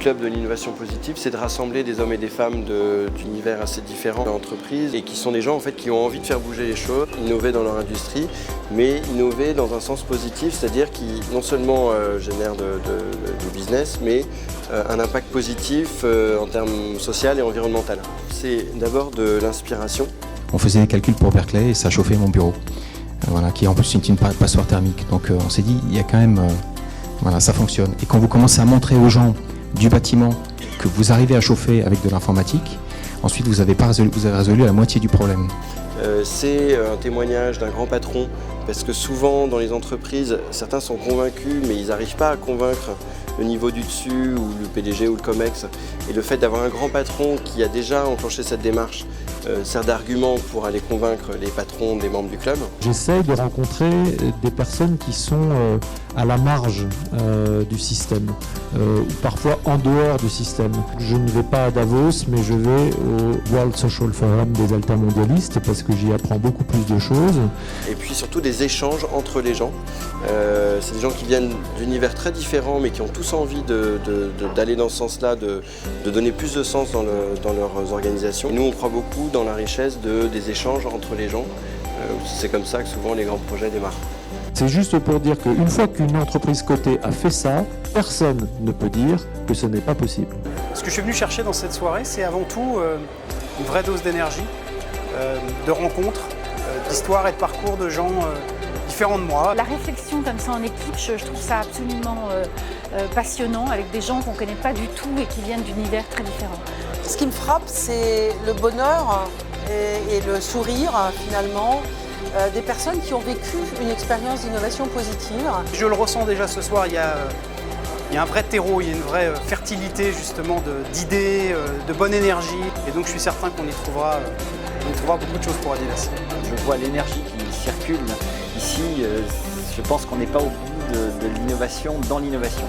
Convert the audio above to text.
club de l'innovation positive, c'est de rassembler des hommes et des femmes d'univers assez différents d'entreprises et qui sont des gens en fait, qui ont envie de faire bouger les choses, innover dans leur industrie, mais innover dans un sens positif, c'est-à-dire qui non seulement génèrent du business, mais un impact positif en termes social et environnemental. C'est d'abord de l'inspiration. On faisait des calculs pour Berkeley et ça chauffait mon bureau, voilà, qui est en plus une passoire thermique. Donc on s'est dit, il y a quand même, voilà, ça fonctionne. Et quand vous commencez à montrer aux gens du bâtiment que vous arrivez à chauffer avec de l'informatique, ensuite vous avez résolu la moitié du problème. C'est un témoignage d'un grand patron, parce que souvent dans les entreprises, certains sont convaincus, mais ils n'arrivent pas à convaincre le niveau du dessus, ou le PDG ou le COMEX. Et le fait d'avoir un grand patron qui a déjà enclenché cette démarche sert d'argument pour aller convaincre les patrons des membres du club. J'essaye de rencontrer des personnes qui sont à la marge du système, ou parfois en dehors du système. Je ne vais pas à Davos, mais je vais au World Social Forum des altermondialistes parce que j'y apprends beaucoup plus de choses. Et puis surtout des échanges entre les gens. C'est des gens qui viennent d'univers très différents mais qui ont tous envie d'aller dans ce sens-là, de donner plus de sens dans leurs organisations. Nous on croit beaucoup dans la richesse des échanges entre les gens. C'est comme ça que souvent les grands projets démarrent. C'est juste pour dire qu'une fois qu'une entreprise cotée a fait ça, personne ne peut dire que ce n'est pas possible. Ce que je suis venu chercher dans cette soirée, c'est avant tout une vraie dose d'énergie, de rencontres, d'histoires et de parcours de gens différents de moi. La réflexion comme ça en équipe, je trouve ça absolument passionnant, avec des gens qu'on ne connaît pas du tout et qui viennent d'univers très différents. Ce qui me frappe, c'est le bonheur et le sourire finalement des personnes qui ont vécu une expérience d'innovation positive. Je le ressens déjà ce soir, il y a un vrai terreau, il y a une vraie fertilité justement d'idées, de bonne énergie. Et donc je suis certain qu'on y trouvera beaucoup de choses pour Adidas. Je vois l'énergie qui circule ici. Je pense qu'on n'est pas au bout de l'innovation dans l'innovation.